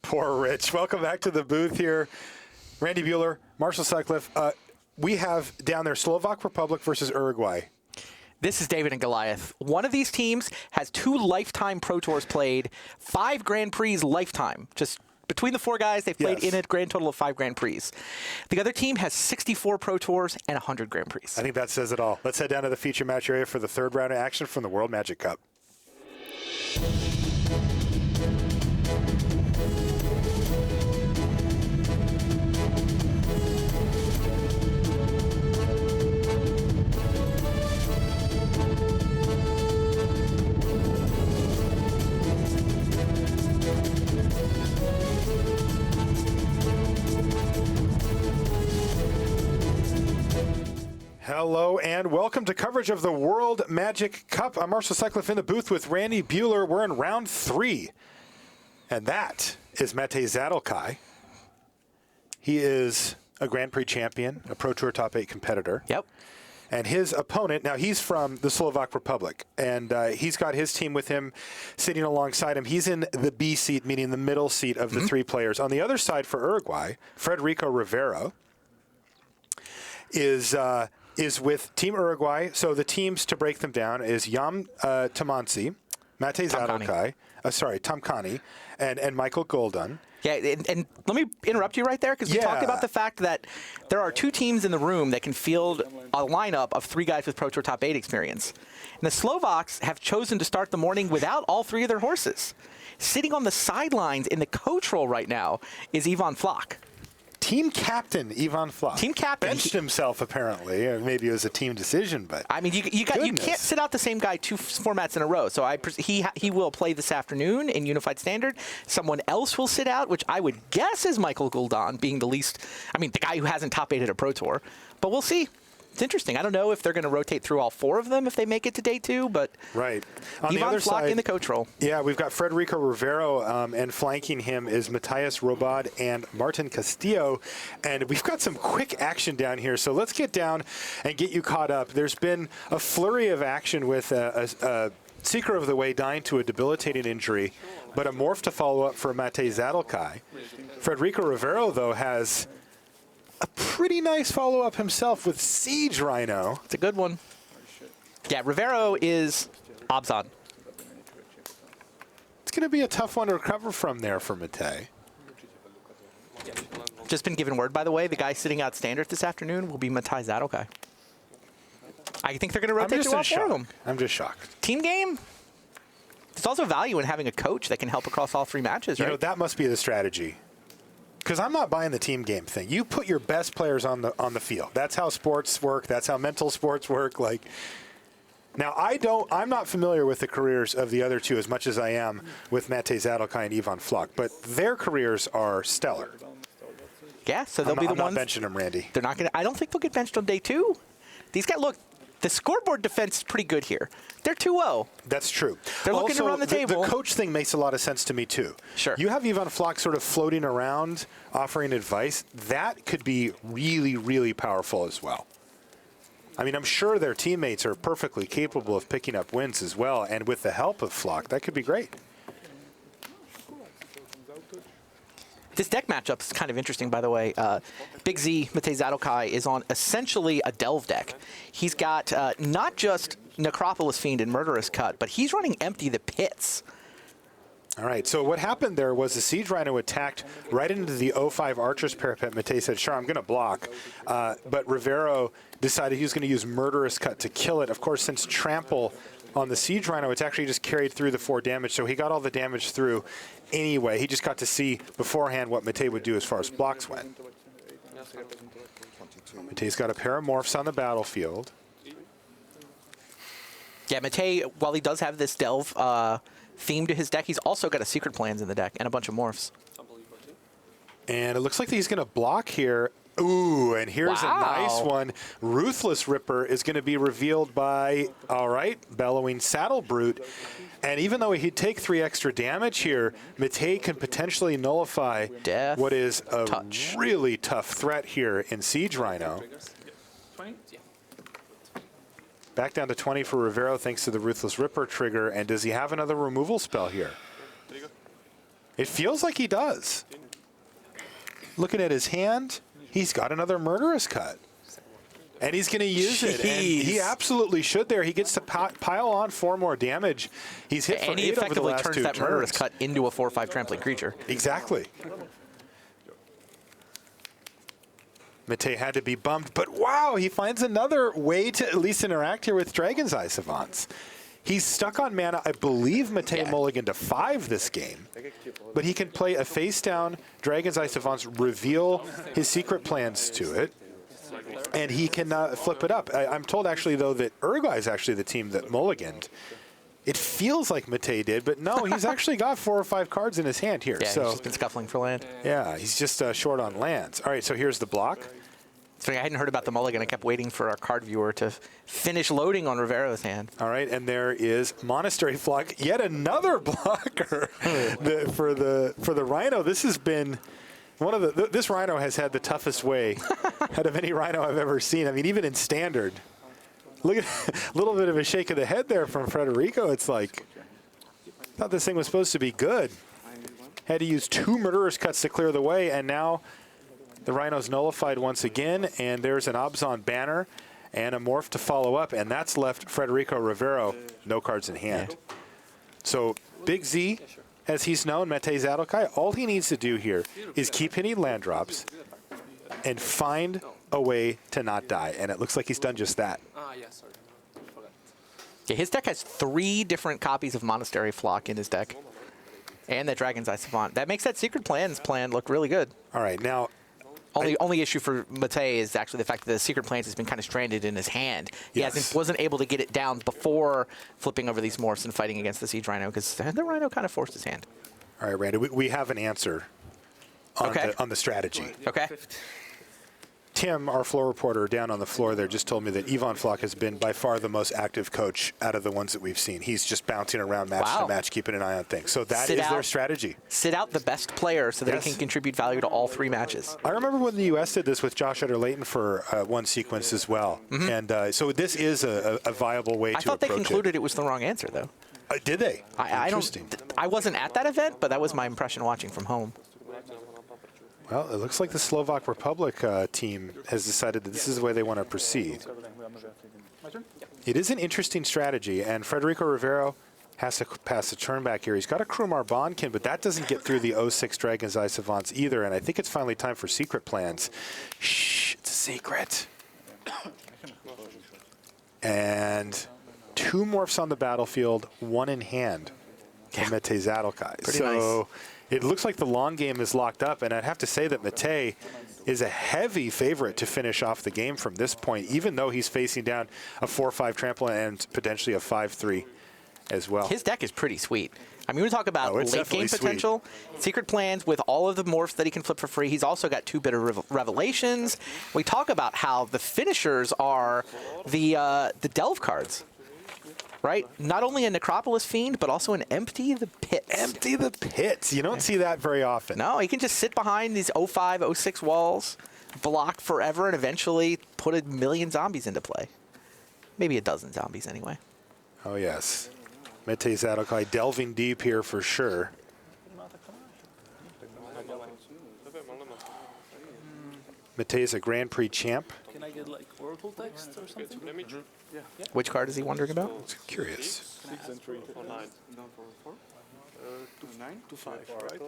Poor Rich. Welcome back to the booth here. Randy Buehler, Marshall Sutcliffe. We have down there Slovak Republic versus Uruguay. This is David and Goliath. One of these teams has 2 lifetime Pro Tours played, 5 Grand Prix lifetime. Just between the 4 guys, they've played in a grand total of 5 Grand Prix. The other team has 64 Pro Tours and 100 Grand Prix. I think that says it all. Let's head down to the feature match area for the 3rd round of action from the World Magic Cup. Hello and welcome to coverage of the World Magic Cup. I'm Marshall Sutcliffe in the booth with Randy Buehler. We're in round 3, and that is Matej Zadelkai. He is a Grand Prix champion, a Pro Tour Top 8 competitor. Yep. And his opponent, now he's from the Slovak Republic, and he's got his team with him sitting alongside him. He's in the B seat, meaning the middle seat of the 3 players. On the other side for Uruguay, Federico Rivero is with Team Uruguay. So the teams, to break them down, is Jan Tamansi, Matej Zadelkai, Tom Kani, and Michael Golden. Yeah, and let me interrupt you right there, because we talked about the fact that there are 2 teams in the room that can field a lineup of 3 guys with Pro Tour Top 8 experience. And the Slovaks have chosen to start the morning without all 3 of their horses. Sitting on the sidelines in the coach role right now is Ivan Flach. Team captain Ivan Flach. Team captain benched himself apparently. Or maybe it was a team decision, but I mean, you can't sit out the same guy 2 formats in a row. So he will play this afternoon in Unified Standard. Someone else will sit out, which I would guess is Michael Guldan, being the least. I mean, the guy who hasn't top 8 at a Pro Tour. But we'll see. It's interesting. I don't know if they're going to rotate through all 4 of them if they make it to day 2, but right. On Ivan the other Flach side, in the coach role. Yeah, we've got Federico Rivero, and flanking him is Matthias Robad and Martin Castillo. And we've got some quick action down here, so let's get down and get you caught up. There's been a flurry of action with a Seeker of the Way dying to a debilitating injury, but a morph to follow up for Matej Zadelkai. Federico Rivero, though, has a pretty nice follow-up himself with Siege Rhino. It's a good one. Yeah, Rivero is Obzon. It's going to be a tough one to recover from there for Matej. Just been given word, by the way, the guy sitting out standard this afternoon will be Matej Zadelkai. I think they're going to rotate through all 4 of them. I'm just shocked. Team game. There's also value in having a coach that can help across all 3 matches, right? You know, that must be the strategy. Because I'm not buying the team game thing. You put your best players on the field. That's how sports work. That's how mental sports work. Like, now I'm not familiar with the careers of the other 2 as much as I am with Matej Zadelkai and Ivan Flach, but their careers are stellar. Yeah, so they'll be the ones. I'm not benching them, Randy. They're not going to. I don't think they'll get benched on day 2. These guys, look, the scoreboard defense is pretty good here. They're 2-0. That's true. They're looking to run the table. The coach thing makes a lot of sense to me, too. Sure. You have Ivan Flach sort of floating around, offering advice. That could be really, really powerful as well. I mean, I'm sure their teammates are perfectly capable of picking up wins as well, and with the help of Flach, that could be great. This deck matchup is kind of interesting, by the way. Big Z, Matej Zadelkai, is on essentially a Delve deck. He's got not just Necropolis Fiend and Murderous Cut, but he's running Empty the Pits. All right, so what happened there was the Siege Rhino attacked right into the 05 Archer's Parapet. Matej said, sure, I'm going to block. But Rivero decided he was going to use Murderous Cut to kill it. Of course, since Trample on the Siege Rhino, it's actually just carried through the 4 damage, so he got all the damage through anyway. He just got to see beforehand what Matej would do as far as blocks went. Matej's got a pair of morphs on the battlefield. Yeah, Matej, while he does have this Delve theme to his deck, he's also got a Secret Plans in the deck and a bunch of morphs. And it looks like he's going to block here. Ooh, and here's a nice one. Ruthless Ripper is going to be revealed by, all right, Bellowing Saddle Brute. And even though he'd take 3 extra damage here, Matej can potentially nullify what is a really tough threat here in Siege Rhino. Back down to 20 for Rivero thanks to the Ruthless Ripper trigger. And does he have another removal spell here? It feels like he does. Looking at his hand, he's got another murderous cut. And he's going to use it. And he absolutely should there. He gets to pile on 4 more damage. He's hit for 8 over the last 2 turns. And he effectively turns that murderous cut into a 4/5 trampling creature. Exactly. Matei had to be bummed, but wow, he finds another way to at least interact here with Dragon's Eye Savants. He's stuck on mana. I believe Matei mulliganed to 5 this game, but he can play a face-down Dragon's Eye Savants, reveal his secret plans to it, and he can flip it up. I'm told, actually, though, that Uruguay is actually the team that mulliganed. It feels like Matei did, but no, he's actually got 4 or 5 cards in his hand here. Yeah, so he's just been scuffling for land. Yeah, he's just short on lands. All right, so here's the block. So I hadn't heard about the mulligan. I kept waiting for our card viewer to finish loading on Rivero's hand. All right, and there is Monastery Flock, yet another blocker for the Rhino. This has been one of the this Rhino has had the toughest way out of any Rhino I've ever seen. I mean, even in Standard. Look at a little bit of a shake of the head there from Federico. It's like, thought this thing was supposed to be good. Had to use 2 murderous cuts to clear the way, and now the Rhino's nullified once again, and there's an Obzon banner and a morph to follow up, and that's left Federico Rivero no cards in hand. So Big Z, as he's known, Matei Zadokai, all he needs to do here is keep hitting land drops and find a way to not die, and it looks like he's done just that. Yeah, his deck has 3 different copies of Monastery Flock in his deck, and that Dragon's Eye Savant. That makes that Secret Plans plan look really good. All right, now only issue for Matei is actually the fact that the Secret Plans has been kind of stranded in his hand. He wasn't able to get it down before flipping over these morphs and fighting against the Siege Rhino, because the Rhino kind of forced his hand. All right, Randy, we have an answer on the strategy. Okay. Tim, our floor reporter down on the floor there, just told me that Yvonne Flock has been by far the most active coach out of the ones that we've seen. He's just bouncing around match to match, keeping an eye on things. So that is their strategy. Sit out the best player so that he can contribute value to all 3 matches. I remember when the U.S. did this with Josh Utter-Layton for one sequence as well. And so this is a viable way to approach it. I thought they concluded it was the wrong answer, though. Did they? I wasn't at that event, but that was my impression watching from home. Well, it looks like the Slovak Republic team has decided that this is the way they want to proceed. It is an interesting strategy, and Federico Rivero has to pass a turn back here. He's got a Krumar Bondkin, but that doesn't get through the 06 Dragon's Eye Savants either, and I think it's finally time for Secret Plans. Shh, it's a secret. And 2 morphs on the battlefield, 1 in hand from Matei Zadokai. Pretty nice. It looks like the long game is locked up, and I'd have to say that Matei is a heavy favorite to finish off the game from this point, even though he's facing down a 4/5 trample and potentially a 5/3 as well. His deck is pretty sweet. I mean, we talk about late game potential, Secret Plans with all of the morphs that he can flip for free. He's also got 2 Bitter Revelations. We talk about how the finishers are the Delve cards. Right? Not only a Necropolis Fiend, but also an Empty the Pits. Empty the Pits. You don't see that very often. No, he can just sit behind these 05, 06 walls, block forever, and eventually put 1,000,000 zombies into play. Maybe 12 zombies anyway. Oh, yes. Matei Zadokai delving deep here for sure. Matei's a Grand Prix champ. Can I get like Oracle text or something? Yeah. Which card is he wondering about? I'm curious. 6 and 3. 9. 9 to 5, right?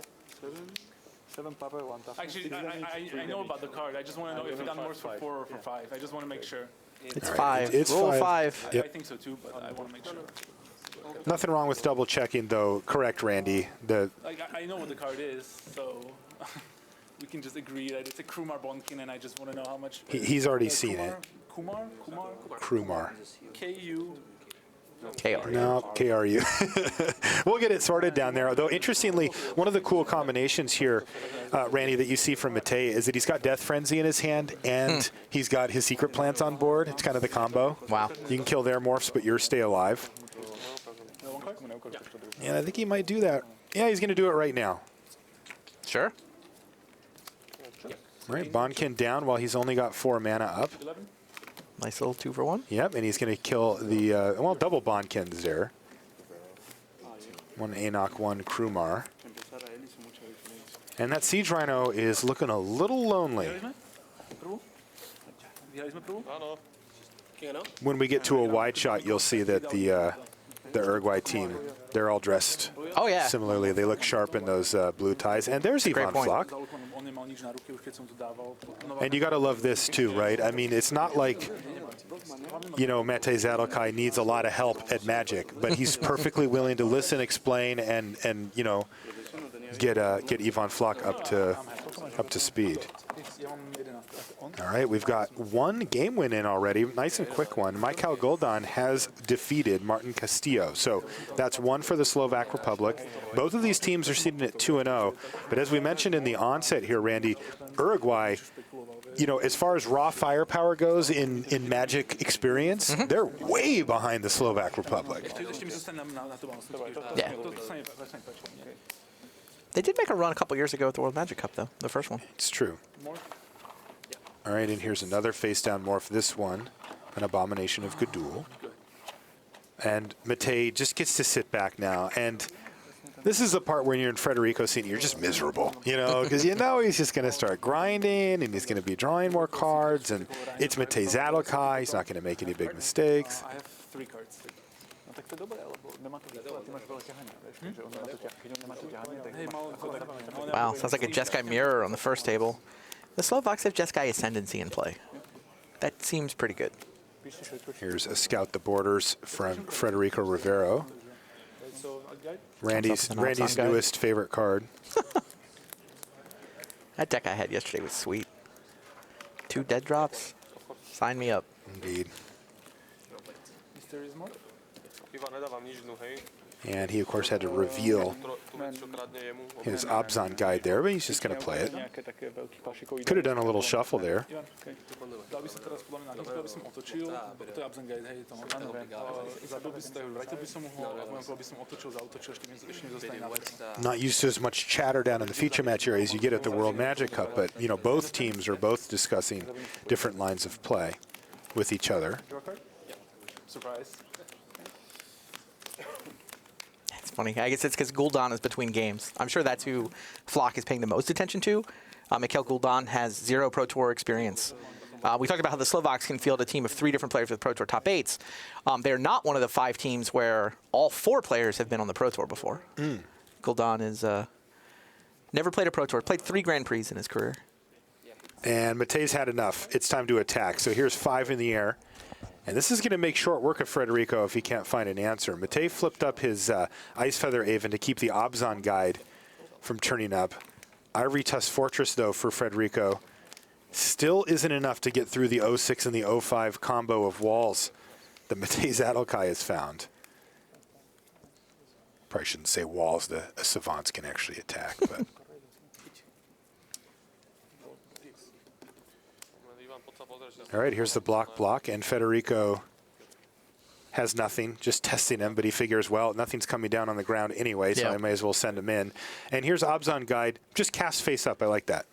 7 Papa, 1 Papa. Actually, I know about the card. I just want to know if it unmorphs for 4 or for 5. I just want to make sure. It's 5. It's roll 5. Yep. I think so too, but I want to make sure. Nothing wrong with double checking, though. Correct, Randy. Like, I know what the card is, so we can just agree that it's a Krumar Bondkin, and I just want to know how much. He's already seen it. Krumar. K-U. KRU. No, KRU. We'll get it sorted down there. Though, interestingly, one of the cool combinations here, Randy, that you see from Matei is that he's got Death Frenzy in his hand, and he's got his Secret Plants on board. It's kind of the combo. Wow. You can kill their morphs, but yours stay alive. And I think he might do that. Yeah, he's going to do it right now. Sure. All right, Bondkin down while he's only got 4 mana up. Nice little 2 for 1. Yep, and he's going to kill the, well, double Bondkins there. 1 Enoch, 1 Krumar. And that Siege Rhino is looking a little lonely. When we get to a wide shot, you'll see that the Uruguay team, they're all dressed similarly. They look sharp in those blue ties. And there's Ivan Flock. And you got to love this too, right? I mean, it's not like, you know, Matej Zadelkai needs a lot of help at Magic, but he's perfectly willing to listen, explain, and you know, get Ivan Flock up to speed. All right, we've got one game win in already, nice and quick one. Michael Guldan has defeated Martin Castillo, so that's one for the Slovak Republic. Both of these teams are seated at 2-0, but as we mentioned in the onset here, Randy, Uruguay, you know, as far as raw firepower goes in Magic experience, they're way behind the Slovak Republic. Yeah. They did make a run a couple years ago at the World Magic Cup, though, the first one. It's true. All right, and here's another face-down morph. This one, an Abomination of Gudul. And Matej just gets to sit back now. And this is the part where you're in Federico Senior, you're just miserable, you know, because you know he's just going to start grinding and he's going to be drawing more cards. And it's Matej Zadelkai. He's not going to make any big mistakes. I have 3 cards. Wow, sounds like a Jeskai mirror on the first table. The Slovaks have Jeskai Ascendancy in play. That seems pretty good. Here's a Scout the Borders from Federico Rivero. Randy's newest favorite card. That deck I had yesterday was sweet. 2 dead drops. Sign me up. Indeed. And he, of course, had to reveal his Obzon guide there, but he's just going to play it. Could have done a little shuffle there. Not used to as much chatter down in the feature match area as you get at the World Magic Cup, but, you know, both teams are both discussing different lines of play with each other. Surprise. It's funny. I guess it's because Guldan is between games. I'm sure that's who Flock is paying the most attention to. Mikhail Guldan has 0 Pro Tour experience. We talked about how the Slovaks can field a team of 3 different players with Pro Tour top 8s. They're not one of the 5 teams where all 4 players have been on the Pro Tour before. Guldan is never played a Pro Tour. Played 3 Grand Prix in his career. And Matej's had enough. It's time to attack. So here's 5 in the air. And this is going to make short work of Federico if he can't find an answer. Matej flipped up his Ice Feather Aven to keep the Obzon guide from turning up. Ivory Tusk Fortress, though, for Federico still isn't enough to get through the 06 and the 05 combo of walls that Matej Zadelkai has found. Probably shouldn't say walls. The savants can actually attack, but... All right, here's the block, and Federico has nothing, just testing him, but he figures, well, nothing's coming down on the ground anyway, so I may as well send him in. And here's Obzon Guide, just cast face up. I like that.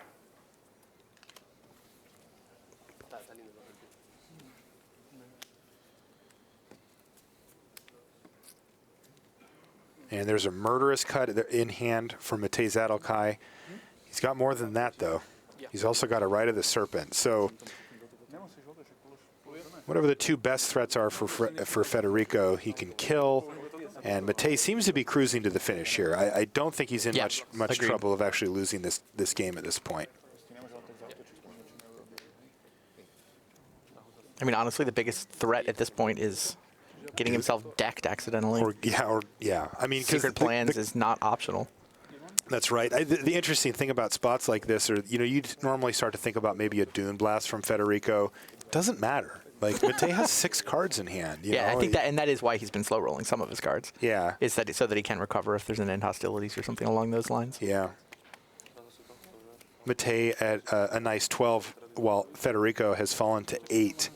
And there's a murderous cut in hand for Matej Zadelkai. He's got more than that, though. He's also got a Rite of the Serpent. So whatever the 2 best threats are for Federico, he can kill. And Matej seems to be cruising to the finish here. I don't think he's in much trouble of actually losing this game at this point. I mean, honestly, the biggest threat at this point is getting himself decked accidentally. I mean, Secret Plans is not optional. That's right. The interesting thing about spots like this are, you know, you normally start to think about maybe a Dune Blast from Federico. It doesn't matter. Like, Matej has 6 cards in hand. You know? I think that is why he's been slow rolling some of his cards. Yeah. Is that so that he can recover if there's an end hostilities or something along those lines. Yeah. Matej at a nice 12, while Federico has fallen to 8.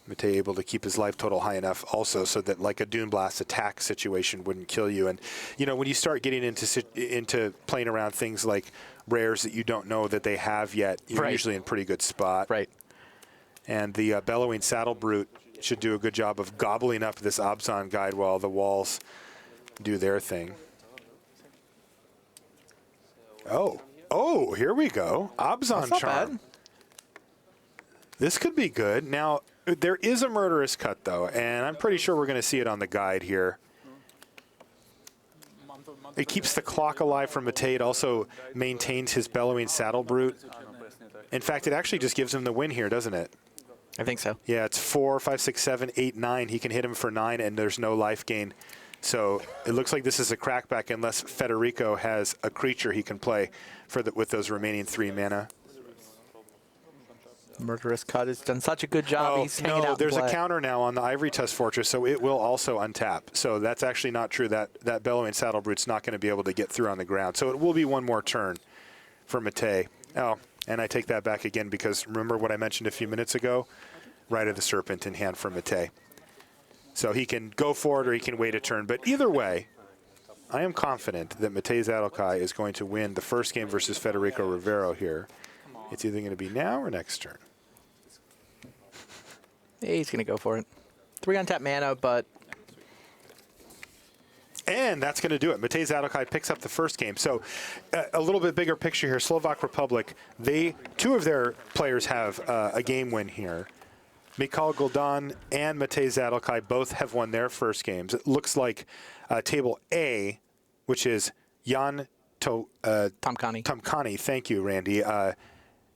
Matej able to keep his life total high enough also so that like a Dune Blast attack situation wouldn't kill you. And, you know, when you start getting into playing around things like rares that you don't know that they have yet, you're usually in a pretty good spot. Right. And the Bellowing Saddle Brute should do a good job of gobbling up this Obzon guide while the walls do their thing. Oh, here we go. Abzan That's not Charm. bad. This could be good. Now, there is a murderous cut, though, and I'm pretty sure we're going to see it on the guide here. It keeps the clock alive for Matej. It also maintains his bellowing saddle brute. In fact, it actually just gives him the win here, doesn't it? I think so. Yeah, it's 4, 5, 6, 7, 8, 9. He can hit him for 9, and there's no life gain. So it looks like this is a crackback unless Federico has a creature he can play with those remaining 3 mana. Murderous Cut has done such a good job. Oh, He's hanging out. there's in a play. counter now on the Ivory Tusk Fortress, so it will also untap. So that's actually not true. That Bellowing Saddle Brute's not going to be able to get through on the ground. So it will be one more turn for Matej. Oh, and I take that back again because remember what I mentioned a few minutes ago? Rite of the Serpent in hand for Matej. So he can go for it or he can wait a turn. But either way, I am confident that Matej Zadelkai is going to win the first game versus Federico Rivero here. It's either going to be now or next turn. He's going to go for it. 3 untapped mana, but... And that's going to do it. Matej Zadelkai picks up the first game. So a little bit bigger picture here. Slovak Republic, 2 of their players have a game win here. Mikhail Guldan and Matej Zadelkai both have won their first games. It looks like table A, which is Jan Tomkani, thank you, Randy,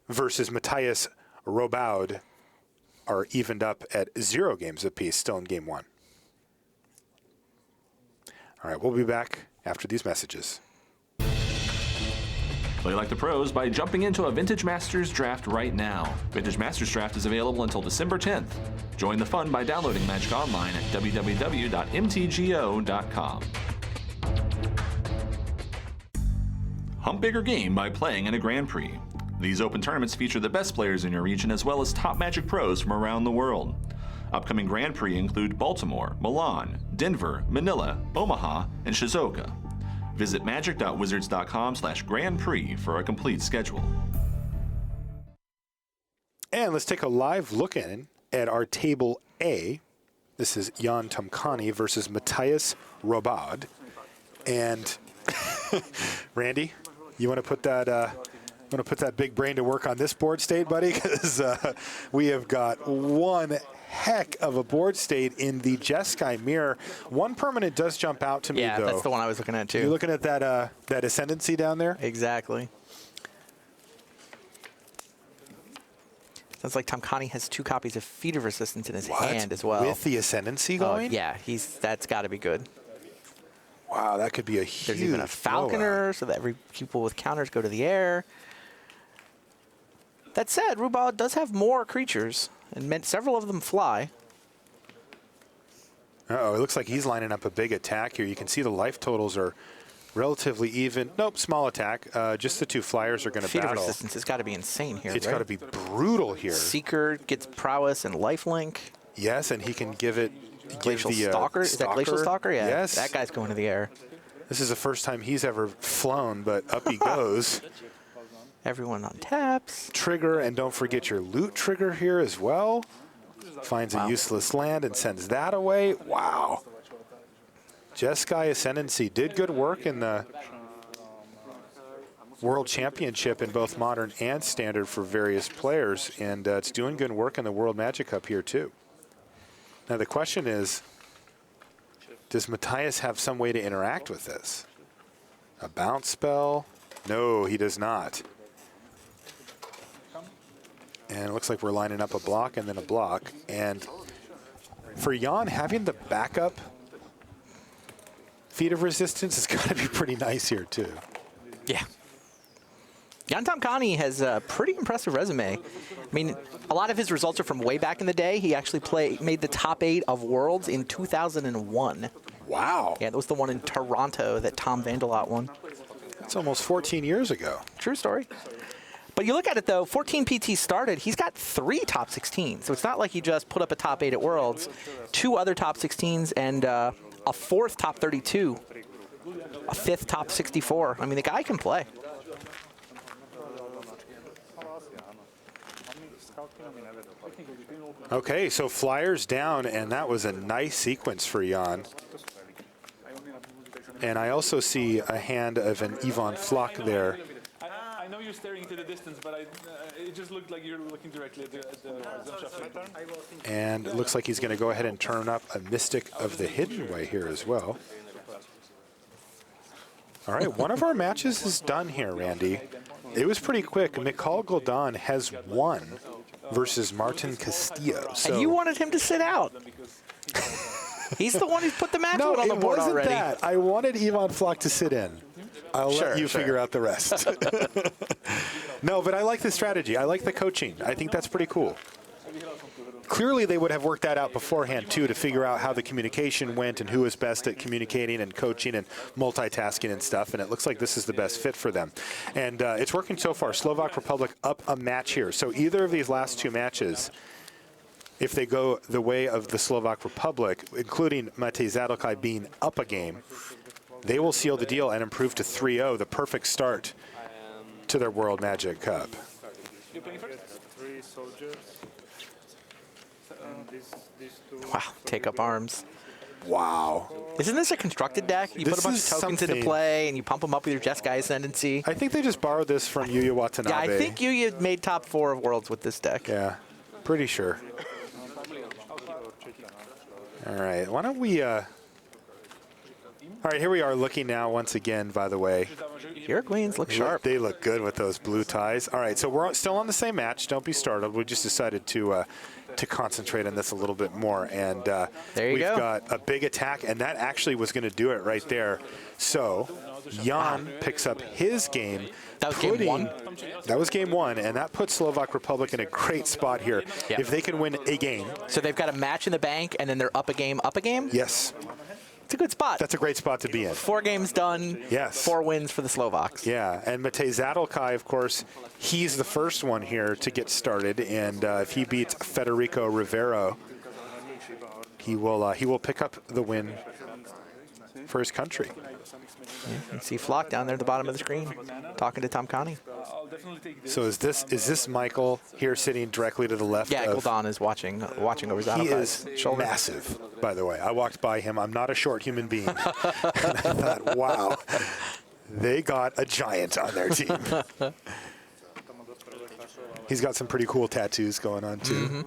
versus Matthias Robaud are evened up at 0 games apiece, still in game 1. All right, we'll be back after these messages. Play like the pros by jumping into a Vintage Masters draft right now. Vintage Masters draft is available until December 10th. Join the fun by downloading Magic Online at www.mtgo.com. Hump bigger game by playing in a Grand Prix. These open tournaments feature the best players in your region as well as top Magic pros from around the world. Upcoming Grand Prix include Baltimore, Milan, Denver, Manila, Omaha, and Shizuoka. Visit magic.wizards.com/Grand Prix for a complete schedule. And let's take a live look in at our table A. This is Jan Tomkani versus Matthias Robaud. And Randy, you want to put that big brain to work on this board state, buddy? Because we have got one heck of a board state in the Jeskai Mirror. One permanent does jump out to me, though. Yeah, that's the one I was looking at, too. You're looking at that Ascendancy down there? Exactly. Sounds like Tomkani has 2 copies of Feet of Resistance in his hand as well. With the Ascendancy going? Yeah, that's got to be good. Wow, that could be a huge There's even a Falconer, so that every people with counters go to the air. That said, Robaud does have more creatures, and several of them fly. Uh-oh, it looks like he's lining up a big attack here. You can see the life totals are relatively even. Nope, small attack. Just the 2 flyers are going to Feet of battle. Resistance has got to be insane here, It's right? got to be brutal here. Seeker gets prowess and lifelink. Yes, and he can give it... Glacial give the, Stalker? Is that Glacial Stalker? Yeah. Yes. That guy's going to the air. This is the first time he's ever flown, but up he goes. Everyone on taps. Trigger, and don't forget your loot trigger here as well. Finds a useless land and sends that away. Wow. Jeskai Ascendancy did good work in the World Championship in both Modern and Standard for various players, and it's doing good work in the World Magic Cup here too. Now the question is, does Matthias have some way to interact with this? A bounce spell? No, he does not. And it looks like we're lining up a block and then a block. And for Jan, having the backup Feet of Resistance has got to be pretty nice here too. Yeah. Jan Tomkani has a pretty impressive resume. I mean, a lot of his results are from way back in the day. He actually made the top 8 of Worlds in 2001. Wow. Yeah, that was the one in Toronto that Tom Vandelot won. That's almost 14 years ago. True story. But you look at it, though, 14 PT started. He's got 3 top 16. So it's not like he just put up a top 8 at Worlds. 2 other top 16s and a 4th top 32. A 5th top 64. I mean, the guy can play. Okay, so Flyers down, and that was a nice sequence for Jan. And I also see a hand of an Ivan Flock there you're staring into the distance, but it just looked like you're looking directly at the zone shuffling. And it looks like he's going to go ahead and turn up a Mystic of the Hidden Way here as well. All right, one of our matches is done here, Randy. It was pretty quick. Mikhail Gul'dan has won versus Martin Castillo. So And you wanted him to sit out. He's the one who put the match on the board already. That. I wanted Ivan Flock to sit in. I'll let you figure out the rest. No, but I like the strategy. I like the coaching. I think that's pretty cool. Clearly, they would have worked that out beforehand, too, to figure out how the communication went and who was best at communicating and coaching and multitasking and stuff, and it looks like this is the best fit for them. And it's working so far. Slovak Republic up a match here. So either of these last two matches, if they go the way of the Slovak Republic, including Matej Zadelkai being up a game, they will seal the deal and improve to 3-0, the perfect start to their World Magic Cup. You're playing first? 3 soldiers. And these 2. Wow, take up arms. Wow. Isn't this a constructed deck? You put a bunch of tokens into play, and you pump them up with your Jeskai Ascendancy. I think they just borrowed this from Yuya Watanabe. Yeah, I think Yuya made top 4 of Worlds with this deck. Yeah, pretty sure. All right, why don't we... All right, here we are looking now once again, by the way. Uruguayans look sharp. They look good with those blue ties. All right, so we're still on the same match. Don't be startled. We just decided to concentrate on this a little bit more. And we've got a big attack, and that actually was going to do it right there. So Jan picks up his game. That was game 1? That was game 1, and that puts Slovak Republic in a great spot here. Yeah. If they can win a game. So they've got a match in the bank, and then they're up a game, up a game? Yes. It's a good spot. That's a great spot to be in. 4 games done. Yes. 4 wins for the Slovaks. Yeah, and Matej Zadelkai, of course, he's the first one here to get started, and if he beats Federico Rivero, he will pick up the win for his country. Yeah, you can see Flock down there at the bottom of the screen talking to Tom Connie. So is this Michael here sitting directly to the left? Yeah, Gul'dan is watching over Zadelkai's shoulder. He is massive, by the way. I walked by him. I'm not a short human being. And I thought, wow, they got a giant on their team. He's got some pretty cool tattoos going on, too. Mm-hmm.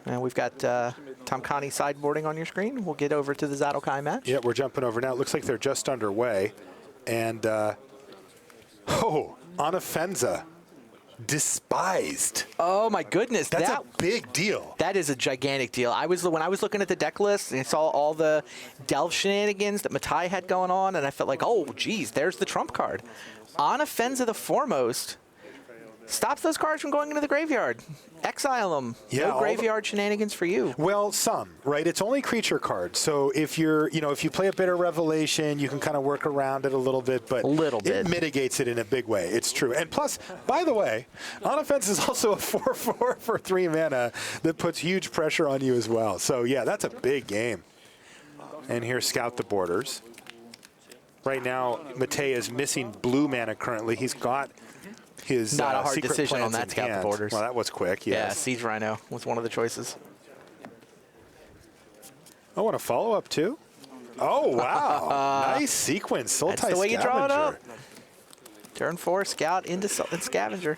And we've got Tom Connie sideboarding on your screen. We'll get over to the Zadelkai match. Yeah, we're jumping over now. It looks like they're just underway. And, Anafenza, despised. Oh, my goodness. That's a big deal. That is a gigantic deal. When I was looking at the deck list and I saw all the Delve shenanigans that Matai had going on, and I felt like, oh, geez, there's the trump card. Anafenza the Foremost stops those cards from going into the graveyard. Exile them. Yeah, no graveyard shenanigans for you. Well, some, right? It's only creature cards. So if if you play a Bitter Revelation, you can kind of work around it a little bit, but it mitigates it in a big way. It's true. And plus, by the way, On Offense is also a 4/4 for 3 mana that puts huge pressure on you as well. So yeah, that's a big game. And here, Scout the Borders. Right now, Matej is missing blue mana currently. He's got his not a hard secret decision on plans that in Scout hand. the Borders. Well, that was quick, yes. Yeah, Siege Rhino was one of the choices. I want a follow-up, too. Oh, wow. Nice sequence. Sultai That's the way you draw it up. Scavenger. Turn 4, Scout into Scavenger.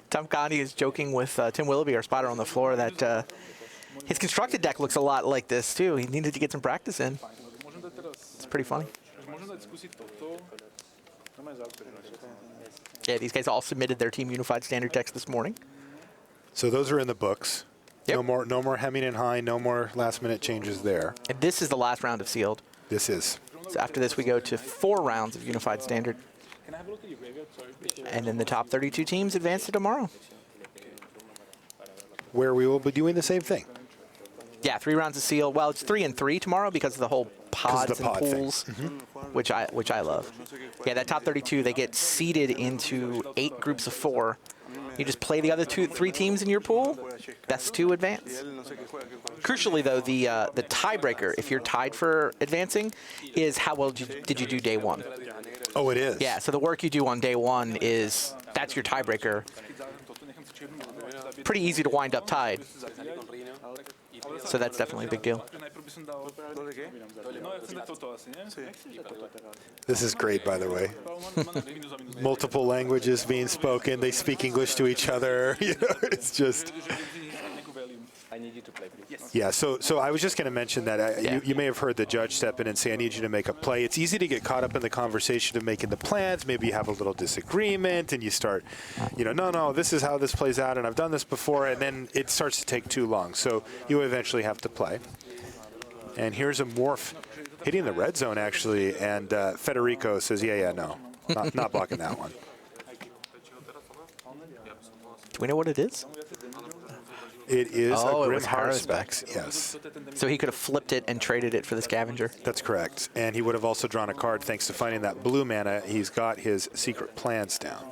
Tom Connie is joking with Tim Willoughby, our spotter on the floor, that his constructed deck looks a lot like this, too. He needed to get some practice in. It's pretty funny. Yeah, these guys all submitted their Team Unified Standard decks this morning. So those are in the books. Yep. No more hemming and hawing, no more last-minute changes there. And this is the last round of Sealed. This is. So after this, we go to 4 rounds of Unified Standard. Can I have a look at your graveyard? Sorry. And then the top 32 teams advance to tomorrow. Where we will be doing the same thing. Yeah, 3 rounds of Sealed. Well, it's 3 and 3 tomorrow because of the whole pods and pools, which I love. Yeah, that top 32, they get seeded into 8 groups of 4, You just play the other three teams in your pool. Best two advance. Crucially, though, the tiebreaker, if you're tied for advancing, is how well did you do day one. Oh, it is? Yeah, so the work you do on day one that's your tiebreaker. Pretty easy to wind up tied. So that's definitely a big deal. This is great, by the way. Multiple languages being spoken. They speak English to each other. You know, it's just... I need you to play, please. Yes. Yeah, so I was just going to mention that you may have heard the judge step in and say, I need you to make a play. It's easy to get caught up in the conversation of making the plans. Maybe you have a little disagreement and you start, no, this is how this plays out and I've done this before, and then it starts to take too long. So you eventually have to play. And here's a morph hitting the red zone, actually, and Federico says, no, not blocking that one. Do we know what it is? It is a Grim Haruspex. Yes. So he could have flipped it and traded it for the Scavenger. That's correct. And he would have also drawn a card thanks to finding that blue mana. He's got his secret plans down.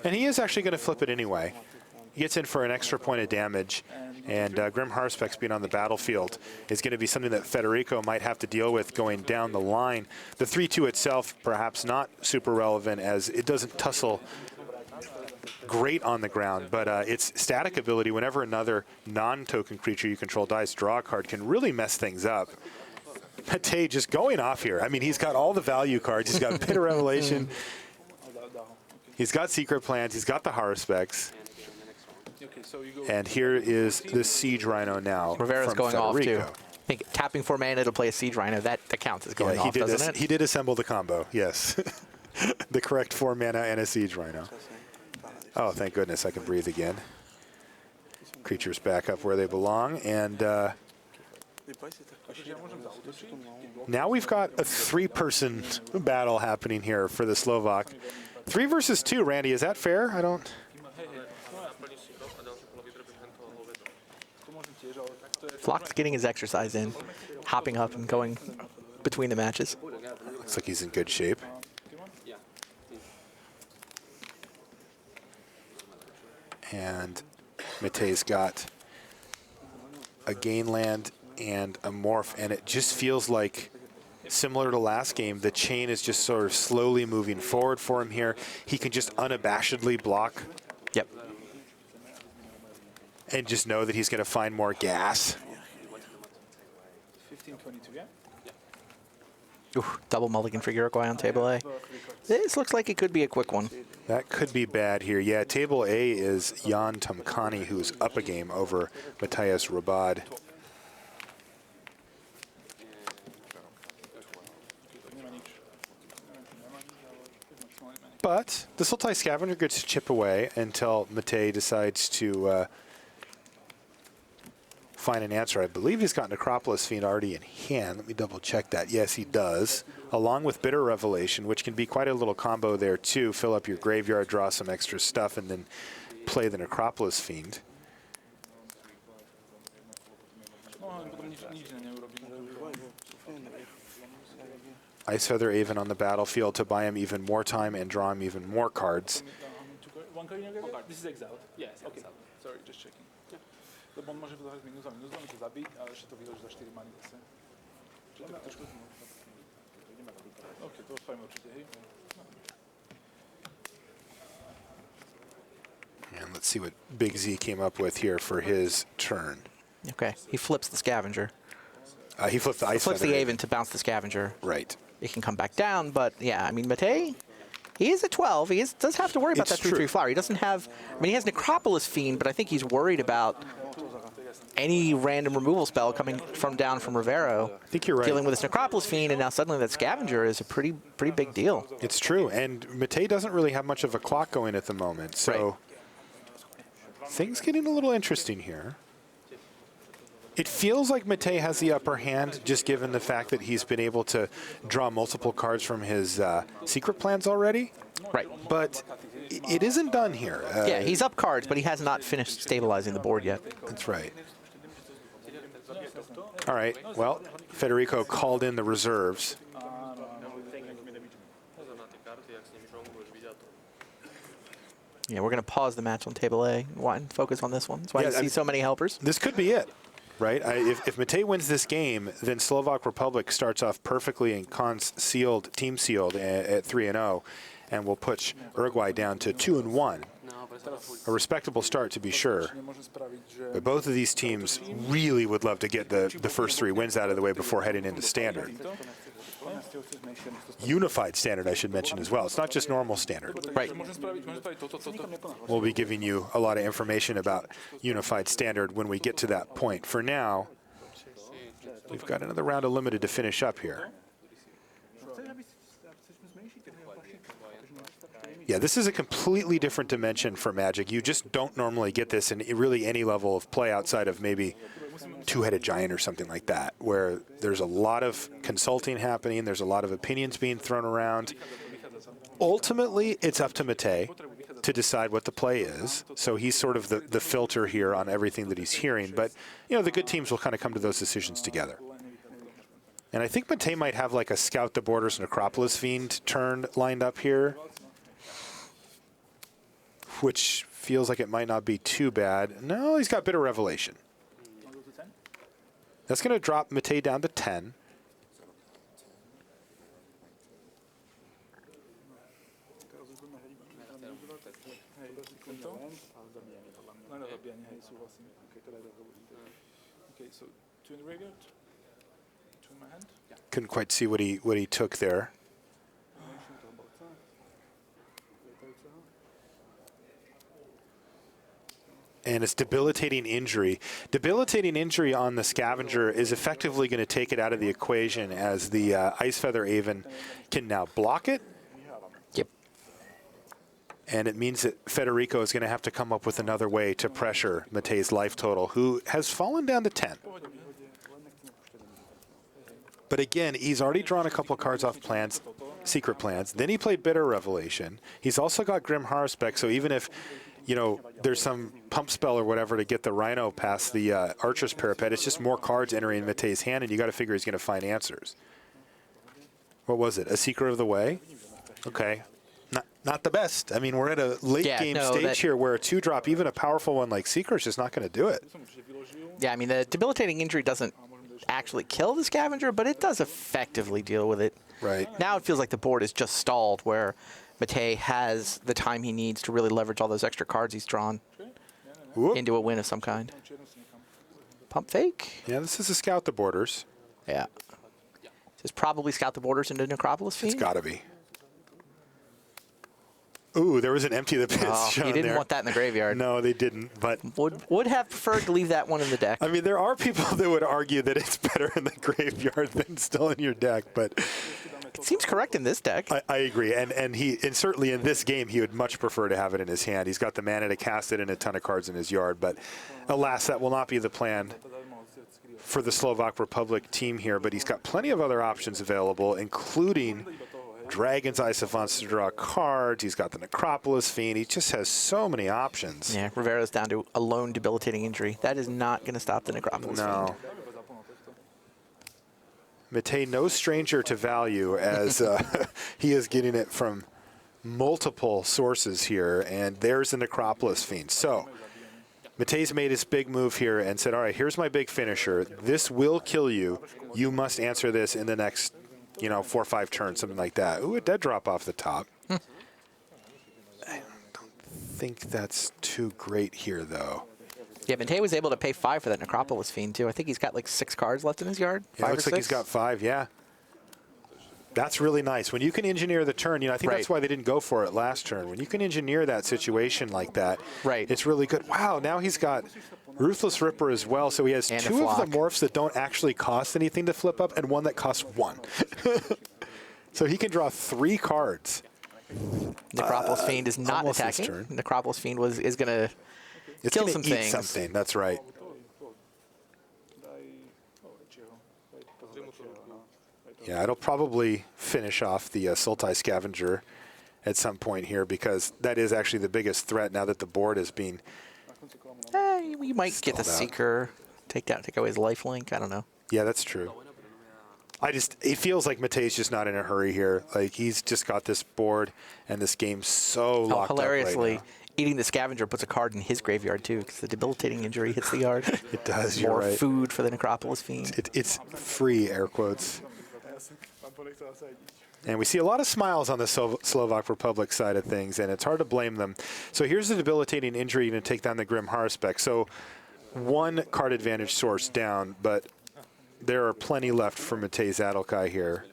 And he is actually going to flip it anyway. He gets in for an extra point of damage. And Grim Haruspex being on the battlefield is going to be something that Federico might have to deal with going down the line. The 3-2 itself, perhaps not super relevant, as it doesn't tussle great on the ground, but its static ability, whenever another non-token creature you control dies, draw a card, can really mess things up. Matej just going off here. I mean, he's got all the value cards. He's got Pit of Revelation. He's got Secret Plans. He's got the Haruspex. And here is the Siege Rhino now. Rivera's from going Federico. off, too. I think tapping 4 mana to play a Siege Rhino, that counts as going off, doesn't it? He did assemble the combo, yes. The correct 4 mana and a Siege Rhino. Oh, thank goodness, I can breathe again. Creatures back up where they belong, and now we've got a 3-person battle happening here for the Slovak. 3 versus 2, Randy, is that fair? I don't... Flock's getting his exercise in, hopping up and going between the matches. Looks like he's in good shape. And Matej's got a gain land and a morph, and it just feels like, similar to last game, the chain is just sort of slowly moving forward for him here. He can just unabashedly block. Yep. And just know that he's going to find more gas. 15-22, yeah? Ooh, double mulligan for Uruguay on table A. This looks like it could be a quick one. That could be bad here. Yeah, table A is Jan Tomkani, who's up a game over Matthias Robad. But the Sultai Scavenger gets to chip away until Matej decides to find an answer. I believe he's got Necropolis Fiend already in hand. Let me double check that. Yes, he does. Along with Bitter Revelation, which can be quite a little combo there too. Fill up your graveyard, draw some extra stuff, and then play the Necropolis Fiend. Ice Feather Aven on the battlefield to buy him even more time and draw him even more cards. One card in your graveyard? This is exiled. Yes, okay. Sorry, just checking. Lebo on môže vyhrať minus a minus, môže zabiť, ale ešte to vyloží za 4 many zase. Čiže tak trošku... OK, to spravíme určite, hej. And let's see what Big Z came up with here for his turn. Okay, he flips the Scavenger. He flipped the Ice Flips Feather the Aven to bounce the Scavenger. Right. It can come back down, but yeah, I mean, Matej, he is at 12. He does have to worry about that 3/3 flower. He doesn't have, I mean, he has Necropolis Fiend, but I think he's worried about any random removal spell coming down from Rivero. I think you're right. Dealing with this Necropolis Fiend, and now suddenly that Scavenger is a pretty big deal. It's true, and Matej doesn't really have much of a clock going at the moment, so things getting a little interesting here. It feels like Matej has the upper hand, just given the fact that he's been able to draw multiple cards from his secret plans already. Right. But it isn't done here. Yeah, he's up cards, but he has not finished stabilizing the board yet. That's right. All right, well, Federico called in the reserves. Yeah, we're going to pause the match on table A and focus on this one. That's why you see so many helpers. This could be it, right? If Matej wins this game, then Slovak Republic starts off perfectly and team sealed at 3-0, and will push Uruguay down to 2-1. A respectable start, to be sure. But both of these teams really would love to get the first 3 wins out of the way before heading into standard. Unified standard, I should mention as well. It's not just normal standard. Right. We'll be giving you a lot of information about unified standard when we get to that point. For now, we've got another round of limited to finish up here. Yeah, this is a completely different dimension for Magic. You just don't normally get this in really any level of play outside of maybe Two-Headed Giant or something like that, where there's a lot of consulting happening, there's a lot of opinions being thrown around. Ultimately, it's up to Matej to decide what the play is. So he's sort of the filter here on everything that he's hearing. But, you know, the good teams will kind of come to those decisions together. And I think Matej might have like a Scout the Borders Necropolis Fiend turn lined up here, which feels like it might not be too bad. No, he's got Bitter Revelation. That's going to drop Matej down to 10. Okay, so 2 in the graveyard, 2 in my hand. Couldn't quite see what he took there. And it's debilitating injury. Debilitating injury on the Scavenger is effectively going to take it out of the equation, as the Ice Feather Aven can now block it. Yep. And it means that Federico is going to have to come up with another way to pressure Matej's life total, who has fallen down to 10. But again, he's already drawn a couple of cards off plans, secret plans. Then he played Bitter Revelation. He's also got Grim Harspec, so even if, you know, there's some pump spell or whatever to get the Rhino past the Archer's Parapet, it's just more cards entering Matej's hand, and you got to figure he's going to find answers. What was it? A Seeker of the Way? Okay. Not the best. I mean, we're at a late game stage here where a 2-drop, even a powerful one like Seeker, is just not going to do it. Yeah, I mean, the debilitating injury doesn't actually kill the Scavenger, but it does effectively deal with it. Right. Now it feels like the board is just stalled, where Matej has the time he needs to really leverage all those extra cards he's drawn into a win of some kind. Pump fake? Yeah, this is a Scout the Borders. Yeah. This is probably Scout the Borders into Necropolis Fiend? It's got to be. Ooh, there was an Empty the Pits shown you didn't there. want that in the graveyard. No, they didn't. But would have preferred to leave that one in the deck. I mean, there are people that would argue that it's better in the graveyard than still in your deck, but it seems correct in this deck. I agree, and certainly in this game he would much prefer to have it in his hand. He's got the mana to cast it and a ton of cards in his yard, but alas, that will not be the plan for the Slovak Republic team here. But he's got plenty of other options available, including Dragon's Eye Savants to draw cards. He's got the Necropolis Fiend. He just has so many options. Yeah, Rivera's down to a lone debilitating injury. That is not going to stop the Necropolis Fiend. Matej, no stranger to value, as he is getting it from multiple sources here, and there's the Necropolis Fiend. So Matej's made his big move here and said, all right, here's my big finisher. This will kill you. You must answer this in the next, 4 or 5 turns, something like that. Ooh, a dead drop off the top. I don't think that's too great here, though. Yeah, Matej was able to pay 5 for that Necropolis Fiend, too. I think he's got like 6 cards left in his yard. Yeah, looks like he's got 5, yeah. That's really nice. When you can engineer the turn, I think that's why they didn't go for it last turn. When you can engineer that situation like that, it's really good. Wow, now he's got Ruthless Ripper as well, so he has 2 of the morphs that don't actually cost anything to flip up and one that costs 1. So he can draw 3 cards. Necropolis Fiend is not attacking. Necropolis Fiend is going to kill some things. Something. That's right. Yeah, it'll probably finish off the Sultai Scavenger at some point here, because that is actually the biggest threat now that the board is being you might get the Seeker, take away his lifelink. I don't know. Yeah, that's true. It feels like Matej's just not in a hurry here. Like, he's just got this board and this game so locked hilariously, up right Eating the scavenger puts a card in his graveyard, too, because the debilitating injury hits the yard. It does, you're More right. food for the Necropolis Fiend. It's free, air quotes. And we see a lot of smiles on the Slovak Republic side of things, and it's hard to blame them. So here's the debilitating injury to take down the Grim Harspec. So one card advantage source down, but there are plenty left for Matej Zadelkai here.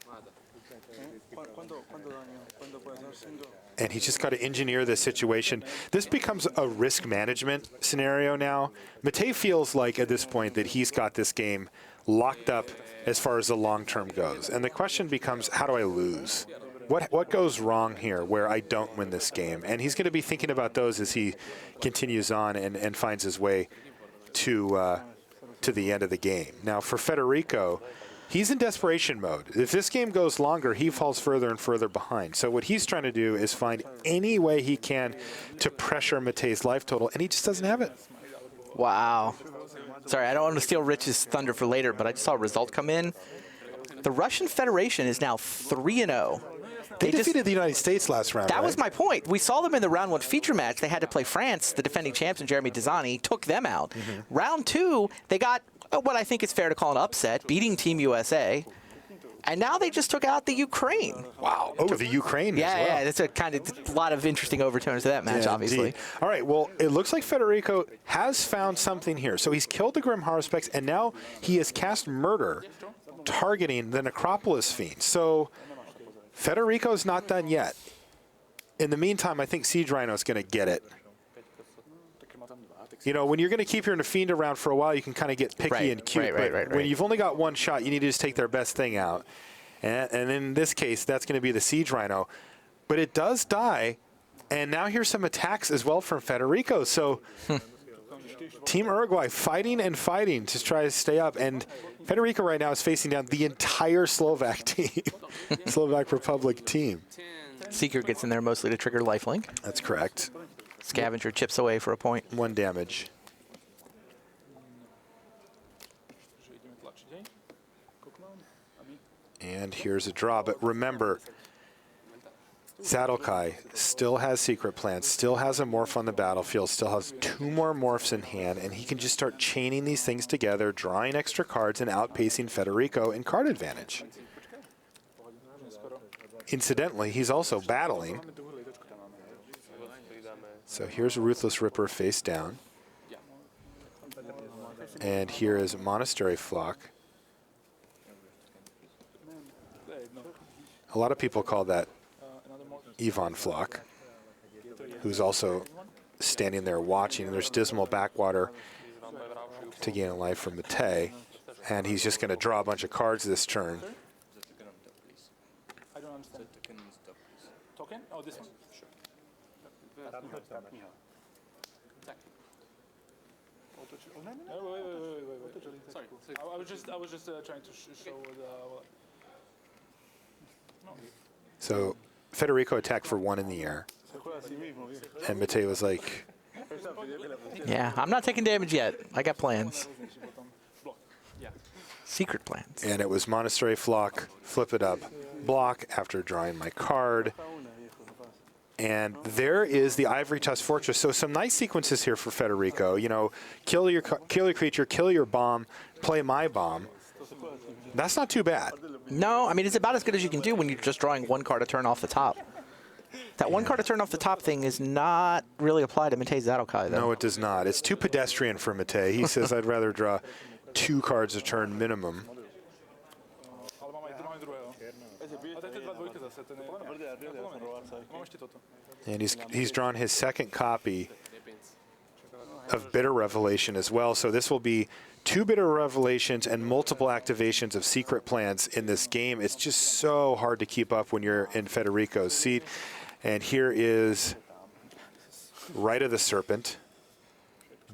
And he's just got to engineer this situation. This becomes a risk management scenario now. Matej feels like at this point that he's got this game locked up as far as the long term goes. And the question becomes, how do I lose? What goes wrong here where I don't win this game? And he's going to be thinking about those as he continues on and finds his way to the end of the game. Now for Federico, he's in desperation mode. If this game goes longer, he falls further and further behind. So what he's trying to do is find any way he can to pressure Matej's life total, and he just doesn't have it. Wow. Sorry, I don't want to steal Rich's thunder for later, but I just saw a result come in. The Russian Federation is now 3-0. They defeated the United States last round, That was my point. We saw them in the round 1 feature match. They had to play France, the defending champs, and Jeremy Dizani took them out. Round 2, they got what I think is fair to call an upset, beating Team USA. And now they just took out the Ukraine. Wow. Oh, the Ukraine Yeah, as well. yeah, that's a kind of lot of interesting overtones to that match, obviously. Indeed. All right, well, it looks like Federico has found something here. So he's killed the Grim Harspec, and now he has cast Murder, targeting the Necropolis Fiend. So Federico's not done yet. In the meantime, I think Siege Rhino's going to get it. You know, when you're going to keep your Fiend around for a while, you can kind of get picky and cute. But when you've only got one shot, you need to just take their best thing out. And in this case, that's going to be the Siege Rhino. But it does die. And now here's some attacks as well from Federico. So Team Uruguay fighting and fighting to try to stay up. And Federico right now is facing down the entire Slovak team, Slovak Republic team. Seeker gets in there mostly to trigger lifelink. That's correct. Scavenger chips away for a point. 1 damage. And here's a draw. But remember, Zadelkai still has secret plans, still has a morph on the battlefield, still has 2 more morphs in hand, and he can just start chaining these things together, drawing extra cards, and outpacing Federico in card advantage. Incidentally, he's also battling. So here's Ruthless Ripper face down. And here is Monastery Flock. A lot of people call that Ivan Flock, who's also standing there watching. There's Dismal Backwater to gain a life from Matej. And he's just going to draw a bunch of cards this turn. I don't understand. Token? Oh, this one. Wait. Sorry. I was just trying to show the. No. So Federico attacked for 1 in the air. And Matej was like, Yeah, I'm not taking damage yet. I got plans. Secret plans. and it was Monastery Flock, flip it up, block after drawing my card. And there is the Ivory Tusk Fortress. So some nice sequences here for Federico. You know, kill your creature, kill your bomb, play my bomb. That's not too bad. No, I mean, it's about as good as you can do when you're just drawing 1 card a turn off the top. That 1 card a turn off the top thing is not really applied to Matej Zadelkai, though. No, it does not. It's too pedestrian for Matej. He says, I'd rather draw 2 cards a turn minimum. And he's drawn his 2nd copy of Bitter Revelation as well. So this will be 2 Bitter Revelations and multiple activations of secret plans in this game. It's just so hard to keep up when you're in Federico's seat. And here is Rite of the Serpent.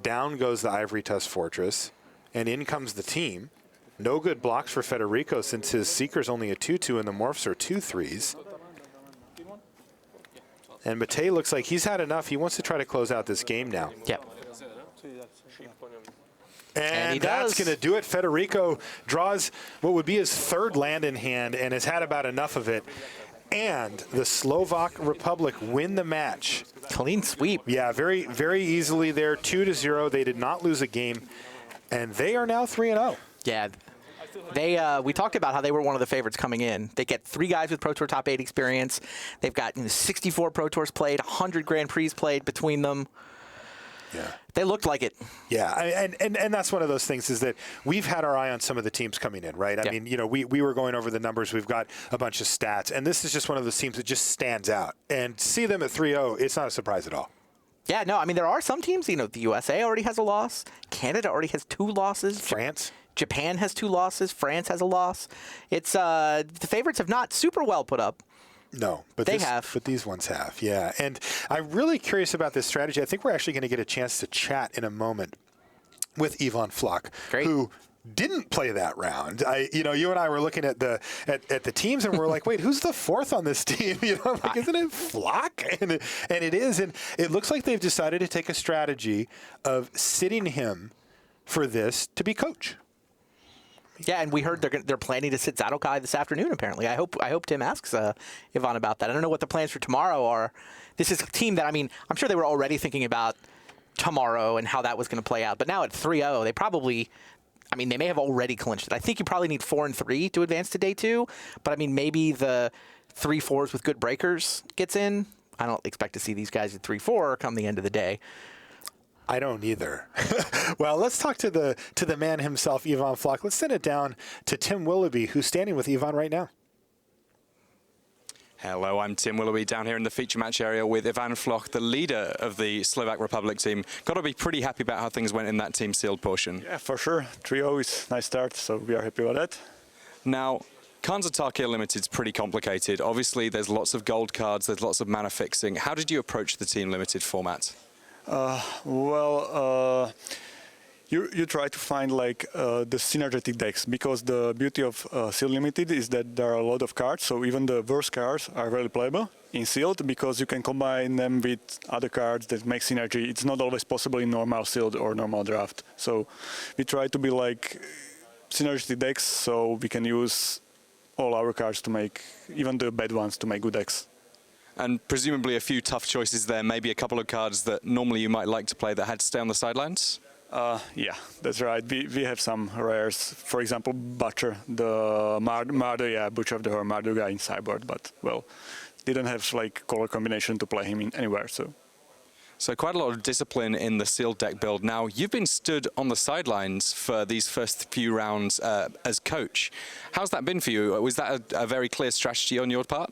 Down goes the Ivory Tusk Fortress. And in comes the team. No good blocks for Federico since his Seeker's only a 2/2 and the Morphs are 2/3s. And Matej looks like he's had enough. He wants to try to close out this game now. Yep. And that's going to do it. Federico draws what would be his 3rd land in hand and has had about enough of it. And the Slovak Republic win the match Clean sweep. Yeah, very, very easily there. 2-0. They did not lose a game, and they are now 3-0. Yeah. We talked about how they were one of the favorites coming in. They get 3 guys with Pro Tour Top 8 experience. They've got 64 Pro Tours played, 100 Grand Prix played between them. Yeah. They looked like it. Yeah, and that's one of those things is that we've had our eye on some of the teams coming in, right? I mean, we were going over the numbers. We've got a bunch of stats, and this is just one of those teams that just stands out. And see them at 3-0, it's not a surprise at all. Yeah, no, I mean, there are some teams, the USA already has a loss. Canada already has 2 losses. France? Japan has 2 losses. France has a loss. It's the favorites have not super well put up. No, but they have. But these ones have, yeah. And I'm really curious about this strategy. I think we're actually going to get a chance to chat in a moment with Ivan Floch, who didn't play that round. You and I were looking at the teams, and we're like, wait, who's the 4th on this team? Like, isn't it Floch? And it is, and it looks like they've decided to take a strategy of sitting him for this to be coach. Yeah, and we heard they're planning to sit Zadokai this afternoon, apparently. I hope Tim asks Ivan about that. I don't know what the plans for tomorrow are. This is a team that, I'm sure they were already thinking about tomorrow and how that was going to play out. But now at 3-0, they probably, they may have already clinched it. I think you probably need 4 and 3 to advance to day 2. But, maybe the 3-4s with good breakers gets in. I don't expect to see these guys at 3-4 come the end of the day. I don't either. Well, let's talk to the man himself, Ivan Floch. Let's send it down to Tim Willoughby, who's standing with Ivan right now. Hello, I'm Tim Willoughby down here in the feature match area with Ivan Floch, the leader of the Slovak Republic team. Got to be pretty happy about how things went in that team sealed portion. Yeah, for sure. 3-0 is a nice start, so we are happy with that. Now, Kanzatake Limited is pretty complicated. Obviously, there's lots of gold cards, there's lots of mana fixing. How did you approach the Team Limited format? You try to find the synergetic decks, because the beauty of Sealed Limited is that there are a lot of cards, so even the worst cards are very playable in Sealed, because you can combine them with other cards that make synergy. It's not always possible in normal Sealed or normal Draft. So we try to be like synergetic decks, so we can use all our cards to make, even the bad ones, to make good decks. And presumably a few tough choices there, maybe a couple of cards that normally you might like to play that had to stay on the sidelines? Yeah, that's right. We have some rares. For example, Butcher, the Butcher of the Horror Mardu guy in sideboard, but, well, didn't have color combination to play him in anywhere, so. So quite a lot of discipline in the sealed deck build. Now, you've been stood on the sidelines for these first few rounds as coach. How's that been for you? Was that a very clear strategy on your part?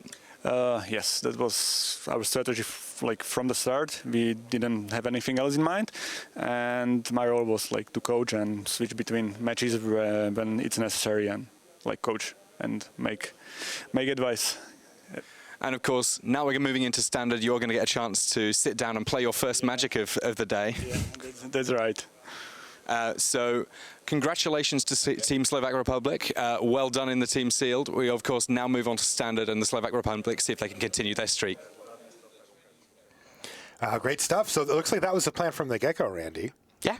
Yes, that was our strategy from the start. We didn't have anything else in mind, and my role was to coach and switch between matches when it's necessary, and coach and make advice. And of course, now we're moving into standard. You're going to get a chance to sit down and play your first Magic of the day. Yeah, that's right. So congratulations to Team Slovak Republic. Well done in the Team Sealed. We, of course, now move on to Standard and the Slovak Republic, see if they can continue their streak. Great stuff. So it looks like that was the plan from the get-go, Randy. Yeah.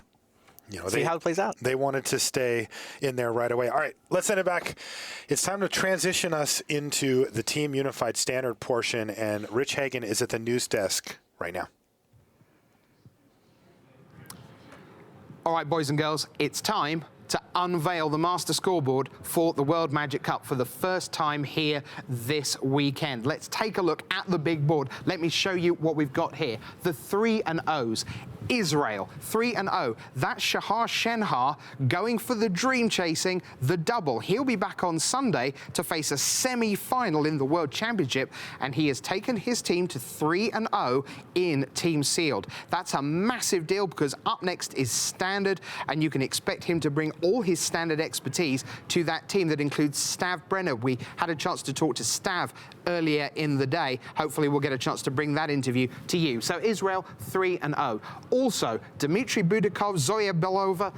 See how it plays out. They wanted to stay in there right away. All right, let's send it back. It's time to transition us into the Team Unified Standard portion, and Rich Hagen is at the news desk right now. All right, boys and girls, it's time to unveil the master scoreboard for the World Magic Cup for the first time here this weekend. Let's take a look at the big board. Let me show you what we've got here. The 3-0s. Israel, 3-0. That's Shahar Shenhar going for the dream chasing, the double. He'll be back on Sunday to face a semi-final in the World Championship, and he has taken his team to 3-0 in Team Sealed. That's a massive deal, because up next is Standard, and you can expect him to bring all his Standard expertise to that team that includes Stav Brenner. We had a chance to talk to Stav earlier in the day. Hopefully we'll get a chance to bring that interview to you. So Israel, 3-0. Also, Dmitry Budakov, Zoya Belova,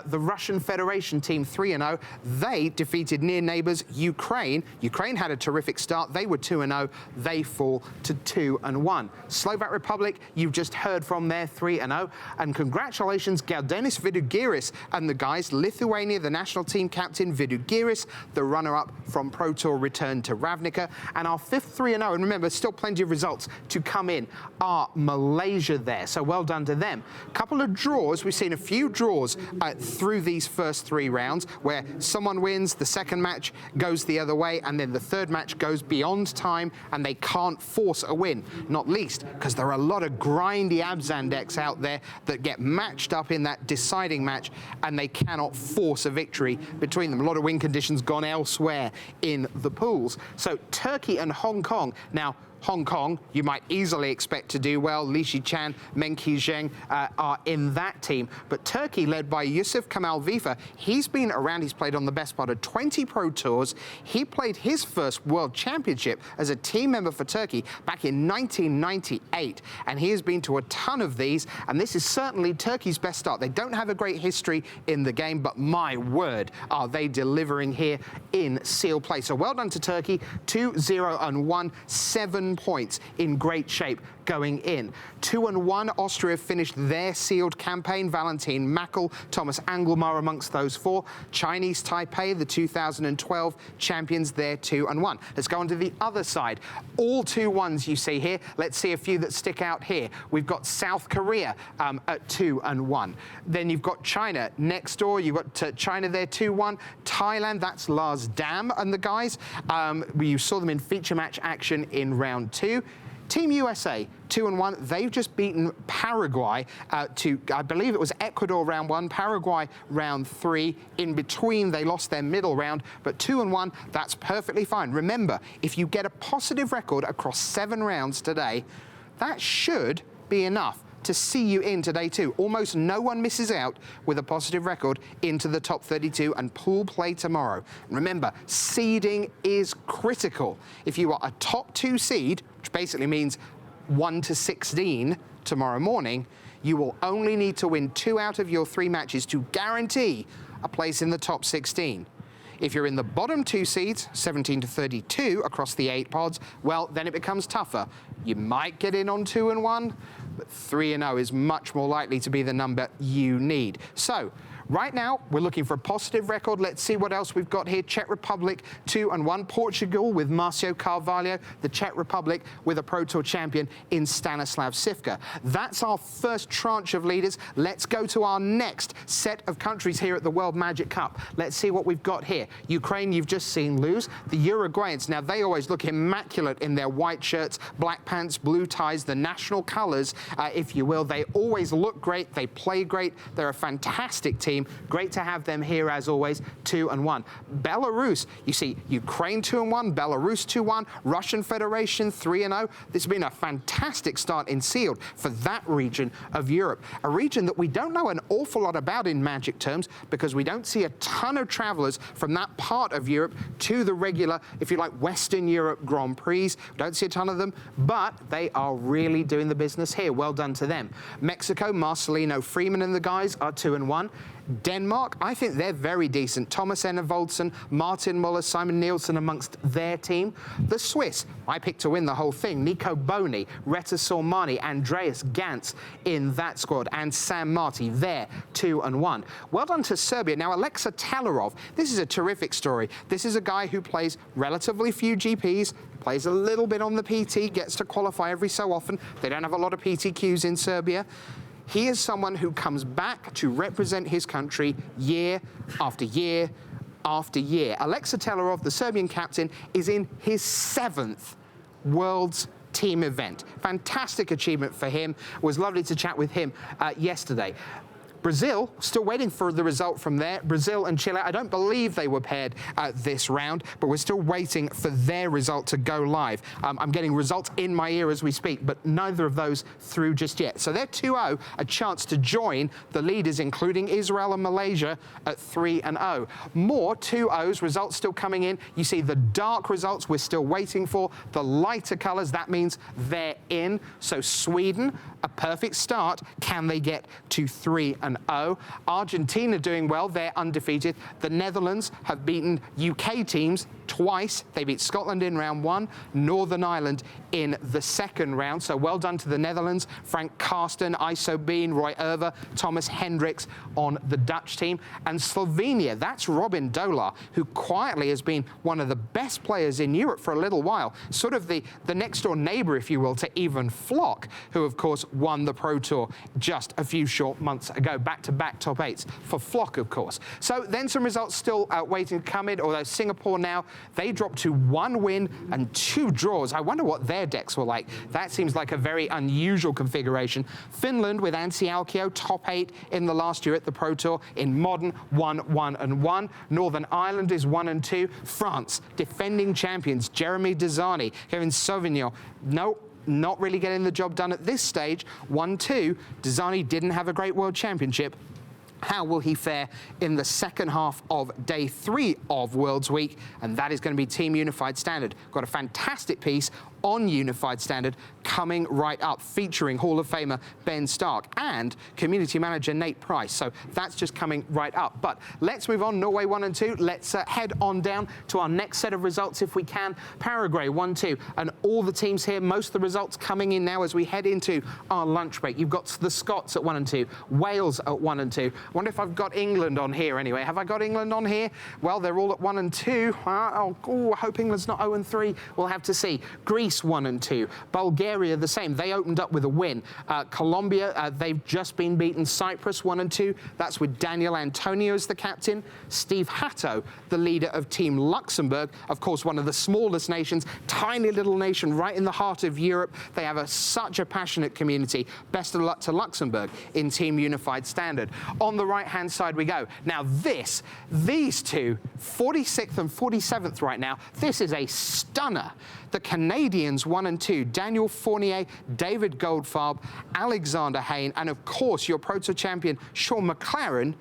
the Russian Federation team 3-0. They defeated near neighbours Ukraine. Ukraine had a terrific start. They were 2-0. They fall to 2-1. Slovak Republic, you've just heard from there, 3-0. And congratulations, Galdenis Vidugiris and the guys. Lithuania, the national team captain, Vidugiris, the runner-up from Pro Tour, returned to Ravnica. And our fifth 3-0, and remember, still plenty of results to come in, are Malaysia there. So well done to them. Couple of draws. We've seen a few draws through these first 3 rounds where someone wins, the second match goes the other way, and then the third match goes beyond time and they can't force a win. Not least because there are a lot of grindy Abzan decks out there that get matched up in that deciding match and they cannot force a victory between them. A lot of win conditions gone elsewhere in the pools. So Turkey and Hong Kong. Now, Hong Kong, you might easily expect to do well. Li Shichan, Meng Qizheng are in that team. But Turkey, led by Yusuf Kemal Vifa, he's been around. He's played on the best part of 20 Pro Tours. He played his first World Championship as a team member for Turkey back in 1998. And he has been to a ton of these. And this is certainly Turkey's best start. They don't have a great history in the game, but my word, are they delivering here in seal play. So well done to Turkey. 2-0-1, 7 points, in great shape going in. 2-1, Austria finished their sealed campaign. Valentin Mackel, Thomas Angelmar amongst those 4. Chinese Taipei, the 2012 champions, there 2-1. Let's go on to the other side. All 2-1s you see here. Let's see a few that stick out here. We've got South Korea at 2-1. Then you've got China next door. You've got China there 2-1. Thailand, that's Lars Dam and the guys. You saw them in feature match action in round 2. Team USA, 2-1. They've just beaten Paraguay to, I believe it was Ecuador round 1, Paraguay round 3. In between, they lost their middle round, but 2-1, that's perfectly fine. Remember, if you get a positive record across 7 rounds today, that should be enough to see you into day 2. Almost no one misses out with a positive record into the top 32 and pool play tomorrow. And remember, seeding is critical. If you are a top 2 seed, which basically means 1 to 16 tomorrow morning, you will only need to win 2 out of your 3 matches to guarantee a place in the top 16. If you're in the bottom 2 seeds, 17 to 32 across the 8 pods, well, then it becomes tougher. You might get in on 2-1, but 3-0 is much more likely to be the number you need. So, right now, we're looking for a positive record. Let's see what else we've got here. Czech Republic, 2-1. Portugal with Marcio Carvalho. The Czech Republic with a Pro Tour champion in Stanislav Sivka. That's our first tranche of leaders. Let's go to our next set of countries here at the World Magic Cup. Let's see what we've got here. Ukraine, you've just seen lose. The Uruguayans, now they always look immaculate in their white shirts, black pants, blue ties, the national colours, if you will. They always look great. They play great. They're a fantastic team. Great to have them here as always, 2-1. Belarus, you see Ukraine 2-1, Belarus 2-1, Russian Federation 3-0. This has been a fantastic start in sealed for that region of Europe. A region that we don't know an awful lot about in Magic terms because we don't see a ton of travellers from that part of Europe to the regular, if you like, Western Europe Grand Prix. We don't see a ton of them, but they are really doing the business here. Well done to them. Mexico, Marcelino Freeman and the guys are 2-1. Denmark, I think they're very decent. Thomas Enevoldsen, Martin Muller, Simon Nielsen amongst their team. The Swiss, I picked to win the whole thing. Nico Boni, Reta Sormani, Andreas Gantz in that squad, and Sam Marty there, 2-1. Well done to Serbia. Now, Alexa Talarov, this is a terrific story. This is a guy who plays relatively few GPs, plays a little bit on the PT, gets to qualify every so often. They don't have a lot of PTQs in Serbia. He is someone who comes back to represent his country year after year after year. Alexa Talarov, the Serbian captain, is in his 7th World's team event. Fantastic achievement for him. It was lovely to chat with him yesterday. Brazil, still waiting for the result from there. Brazil and Chile, I don't believe they were paired this round, but we're still waiting for their result to go live. I'm getting results in my ear as we speak, but neither of those through just yet. So they're 2-0, a chance to join the leaders, including Israel and Malaysia at 3-0. More 2-0s, results still coming in. You see the dark results we're still waiting for. The lighter colours, that means they're in. So Sweden, a perfect start. Can they get to 3-0? Argentina doing well. They're undefeated. The Netherlands have beaten UK teams twice. They beat Scotland in round 1, Northern Ireland in the second round. So well done to the Netherlands. Frank Karsten, Iso Bean, Roy Erver, Thomas Hendricks on the Dutch team. And Slovenia, that's Robin Dolar, who quietly has been one of the best players in Europe for a little while. Sort of the next door neighbour, if you will, to Ivan Flock, who of course won the Pro Tour just a few short months ago. Back-to-back top 8s for Flock, of course. So then some results still waiting to come in, although Singapore now, they dropped to 1 win and 2 draws. I wonder what their decks were like. That seems like a very unusual configuration. Finland with Anssi Alkio, top 8 in the last year at the Pro Tour. In modern, 1-1-1. Northern Ireland is 1-2. France, defending champions, Jeremy Desani, Kevin Sauvignon. Nope. Not really getting the job done at this stage. 1-2. Desani didn't have a great World Championship. How will he fare in the second half of day 3 of Worlds Week? And that is going to be Team Unified Standard. Got a fantastic piece on Unified Standard coming right up, featuring Hall of Famer Ben Stark and community manager Nate Price. So that's just coming right up. But let's move on. Norway 1 and 2. Let's head on down to our next set of results if we can. Paraguay 1-2. And all the teams here, most of the results coming in now as we head into our lunch break. You've got the Scots at 1 and 2. Wales at 1 and 2. I wonder if I've got England on here anyway. Have I got England on here? Well, they're all at 1 and 2. I hope England's not 0 and 3. We'll have to see. Greece 1 and 2. Bulgaria the same. They opened up with a win. Colombia, they've just been beaten. Cyprus 1 and 2. That's with Daniel Antonio as the captain. Steve Hatto, the leader of Team Luxembourg. Of course, one of the smallest nations, tiny little nation right in the heart of Europe. They have such a passionate community. Best of luck to Luxembourg in Team Unified Standard. On the right-hand side we go. Now these two, 46th and 47th right now, this is a stunner. The Canadians 1 and 2, Daniel Fournier, David Goldfarb, Alexander Hayne, and of course your Pro Tour champion, Sean McLaren.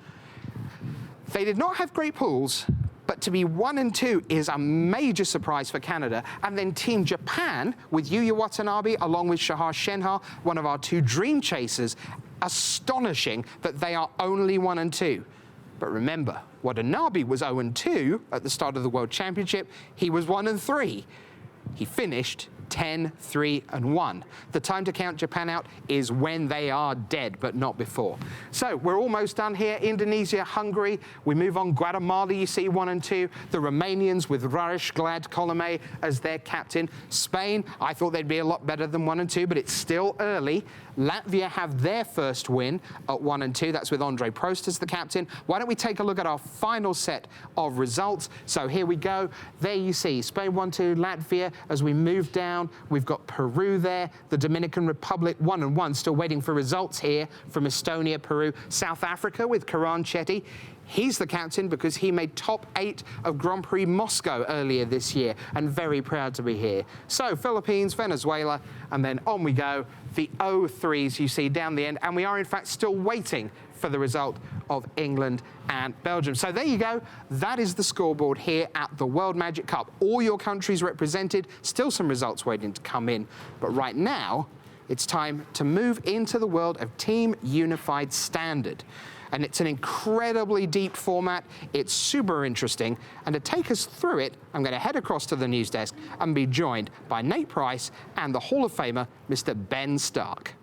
They did not have great pools, but to be 1 and 2 is a major surprise for Canada. And then Team Japan with Yuya Watanabe along with Shahar Shenhar, one of our 2 dream chasers. Astonishing that they are only 1 and 2. But remember, Watanabe was 0 and 2 at the start of the World Championship. He was 1 and 3. He finished 10, 3 and 1. The time to count Japan out is when they are dead, but not before. So we're almost done here. Indonesia, Hungary. We move on. Guatemala, you see 1 and 2. The Romanians with Raresh Glad Colome as their captain. Spain, I thought they'd be a lot better than 1 and 2, but it's still early. Latvia have their first win at 1 and 2. That's with Andre Prost as the captain. Why don't we take a look at our final set of results? So here we go. There you see Spain 1-2, Latvia. As we move down, we've got Peru there, the Dominican Republic 1 and 1. Still waiting for results here from Estonia, Peru. South Africa with Karan Chetty. He's the captain because he made top 8 of Grand Prix Moscow earlier this year, and very proud to be here. So Philippines, Venezuela, and then on we go. The 0-3s you see down the end, and we are in fact still waiting for the result of England and Belgium. So there you go. That is the scoreboard here at the World Magic Cup. All your countries represented, still some results waiting to come in. But right now, it's time to move into the world of Team Unified Standard. And it's an incredibly deep format. It's super interesting. And to take us through it, I'm going to head across to the news desk and be joined by Nate Price and the Hall of Famer, Mr. Ben Stark.